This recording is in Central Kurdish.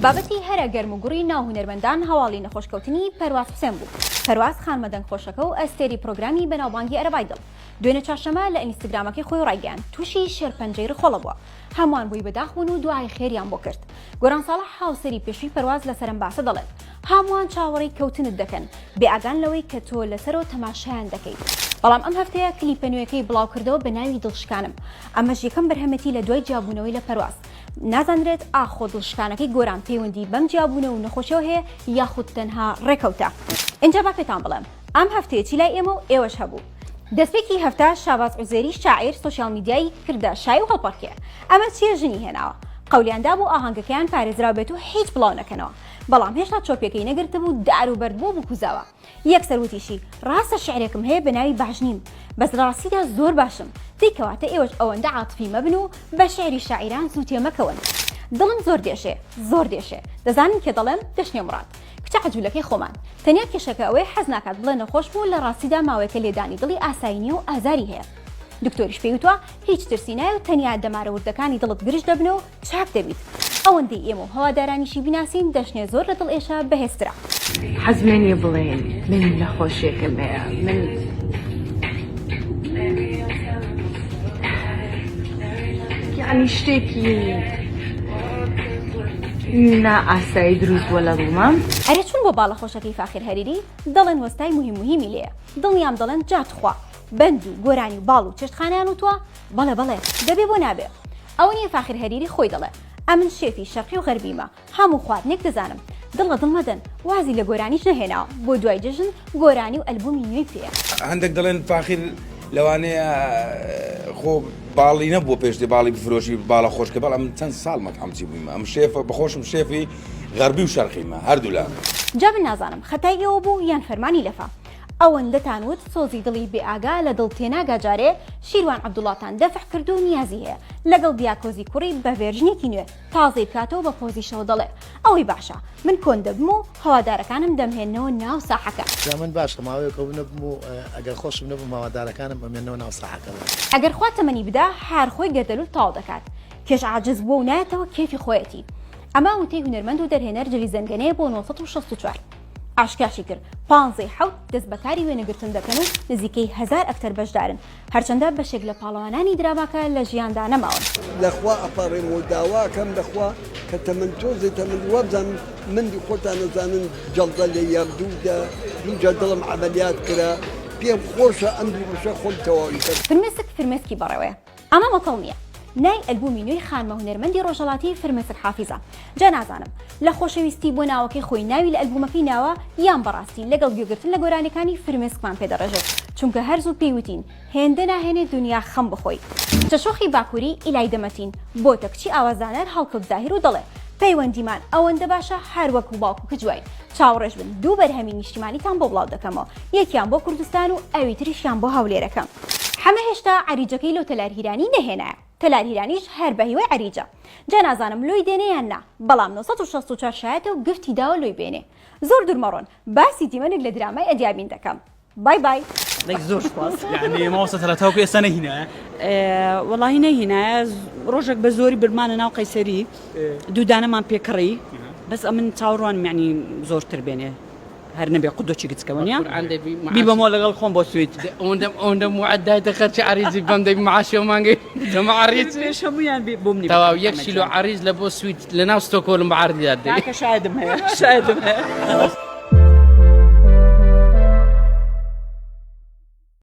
بابەتی هەرە گەرموگوڕی ناو هونەرمەندان هەواڵی نەخۆشکەوتنی پەرواز حوسێن بوو. پەرواز خانمەدەنگ خۆشەکە و ئەستێری پرۆگرامی بەناوبانگی ئەرەبای دڵ دوێنێ چاشەمە لە ئینستاگرامەکەی خۆی ڕایگەیاند تووشی شێرپەنجەی ڕخۆڵە بووە. هەمووان بووی بەداخبوون و دوعای خێریان بۆ کرد. گۆران ساڵح هاوسەری پێشووی پەرواز لە سەرنباسە دەڵێت هەمووان چاوەڕێی کەوتنت دەکەن بێئاگان لەوەی کە تۆ لەسەرەوە تەماشایان دەکەیت. بەڵام ئەم هەفتەیە کلیپە نوێیەکەی بڵاو کردەوە بە ناوی دڵشکانم. ئەمەش یەکەم بەرهەمەتی لە دوای جیابوونەوەی لە پەرواز. نازانرێت ئاخۆ دڵشکانەکەی گۆران پەیوەندی بەم جیابوونە و نەخۆشیەوە هەیە یاخود تەنها ڕێکەوتە. اینجا با پێتان بڵێم ئەم هەفتەیەکی لای ئێمە و ئێوەش هەبوو. دەستپێکی هەفتە شاباز عوزێری شاعیر سۆشیال میدیایی کردە شای و هەڵپەڕکێ. ئەمە چیە ژنی هێناوە؟ قەولیاندا بوو ئاهەنگەکەیان پارێزرا بێت و هیچ بڵاو نەکەنەوە. بەڵام هێشتا چۆپیەکەی نەگرتە بوو دار و بەرد بوو بکوزاوە. یەکسەر وتیشی ڕاستە شعرێکم هەیە بە ناوی باشنیم بەس ڕاستیدا زۆر باشم. دیکەواتە ئێوەش ئەوەندە عاتفی مەبن و بە شعری شاعیران زووتێ مەکەون. دڵم زۆر دێشێ زۆر دێشێ دەزانم کێ دەڵێم دەشنێ مڕات کچە عەجوولەکەی خۆمان. تەنیا کێشەکە ئەوەی حەز ناکات بڵێ نەخۆش بوو لە ڕاستیدا ماوەیەکە لێدانی دڵی ئاسایینی و ئازاری هەیە. دکتۆریش پێی وتووە هیچ ترسی نایە و تەنیا دەمارە وردەکانی دڵت گرش دەبنە و چاک دەبیت. ئەوەندەی ئێمە و هەوادارانیشی بیناسین دەشنێ زۆر لە دڵ ئێشە بەهێزترا. حەزمێنیە بڵێن من نەخۆشیەکەم هەیە من یعنی شتێکی نائاسایی دروست بووە لە دڵمام. ئەرێ چون بۆ باڵە خۆشەکەی فاخر هەریری دەڵێن وەستای مهمی لێیە. دڵنیام دەڵێن جاتخوا بەند و گۆرانی و باڵ و چێشتخانیان وتووە بەڵێ بەڵێ دەبێ بۆ نابێ. ئەو نیە فاخر هەریری خۆی دەڵێ ئەمن شێفی شەرقی و غەربیمە هەموو خواردنێک دەزانم. دڵ لە دڵ مەدەن وازی لە گۆرانیش نەهێناوە بۆ دوای جژن گۆرانی و ئەلبومی نوێی پێە. هەندێک دەڵێن فاخر لەوانەیە خۆ باڵی نەبووە پێشتێ باڵی بفرۆشی باڵە خۆشکە بەڵام چەند ساڵ مەتحەمچی بوویمە. ئەم شێفە بەخۆشم شێفی غەربی و شەرقیمە هەردوو لە جا من نازانم خەتای ئێوە بوو یان فەرمانی لەفا. ئەوەندەتان وت سۆزی دڵی بێئاگا لە دڵ تێناگا جارێ شیروان عەبدوڵڵاتان دەفع کرد و نیازی هەیە لەگەڵ دیاکۆزی کوڕی بە ڤێرژنێکی نوێ تازەی بکاتەوە بە پۆزیشەوە دەڵێ ئەوەی باشە من کۆن دەبم و هەوادارەکانم دەمهێنەوە ناو ساحەکە. من باشە ماوەیەکە نەبم و ئەگەر خۆشم نەبوو ماوەدارەکانم بەمێنەوە ناو ساحەکەەوە. ئەگەر خوا تەمەنی بدا هەر خۆی گەردەلوت تاو دەکات کێش عاجز بووە و نایەتەوە کێفی خۆیەتی. ئەما وتەی هونەرمەند و دەرهێنەر جلی زەنگەنەیە بۆ 1964 ئاشکاشی کرد 15 دەست بەکاری وێنەگرتن دەکەن و نزیکەی 1000 ئەکتەر بەشدارن هەرچەندە بەشێک لە پاڵەوانانی دراواکە لە ژیاندا نەماون. لەخوا ئەپەڕێم و داواکەم لەخوا کە تەمەن تۆزێ تەمەن وەبزانم مندی خۆتان نەزانن جەڵدە لە یاردوودا دووجا دڵم عەمەلیات کرا پێم خۆشە ئەم دووشە خۆم تەواوی کرد. فرمێسک فرمێسکی بەڕێوەیە ئەمە مەتەڵ نییە. نای ئەلبومی نوێی خانمە هونەرمەندی ڕۆژهەڵاتی فرمێسک حافیزە. جا نازانم لە خۆشەویستی بۆ ناوەکەی خۆی ناوی لە ئەلبومەکەی ناوە یان بەڕاستی لەگەڵ گوێگرتن لە گۆرانەکانی فرمێسکمان پێدەڕێژێت چونکە هەرزوو پێیوتین هێندە ناهێنێت دنیا خەم بخۆی. چەشۆخی باکووری ئیلای دەمەتین بۆ تەکچی ئاوازانەر هەڵکەوت زاهیر و دەڵێ پەیوەندیمان ئەوەندە باشە هەر وەکو باوکو کجوای چاوەڕێژ بن دوو بەرهەمی نیشتیمانیتان بۆ بڵاو دەکەمەوە یەکیان بۆ کوردستان و ئەوی تریشیان بۆ هەولێرەکەم. هەمە هێشتا عەریجەکەی لەو تەلار هیرانی نەهێنایە. تەلار هیرانیش هەر بە هیوای عەریجە. جا نازانم لۆی دێنەیان نا بەڵام 1964 شایەتە و گفتی داوە لۆی بێنێ. زۆر دوورمەڕۆن باسی دیمەنێک لە درامای ئەدیابین دەکەم. بای بای. زۆر سپاس. یعنی ماوەستە لە تاوکو ئێستا نەهینایە؟ وەڵاهی نەهینایە ڕۆژێک بە زۆری برمانە ناو قەیسەری دوودانەمان پێکڕی بەس ئەمن چاوەڕوانم یعنی زۆرتر بێنێ هەر نەبێ قودۆکی گچکەوەنیا بی بەمەوە لەگەڵ خۆم بۆ سویت ئەوەندە موعدای دەخەرچی عەریزی بەم دەی معاشی و مانگەی دەمە عەریز هەموویان بۆم تەواو 1 کیلۆ عەریز لە بۆ سویت لە ناو ستۆکۆلم بە عەردیدا دەی شایدم هەیە شایدم هەیە.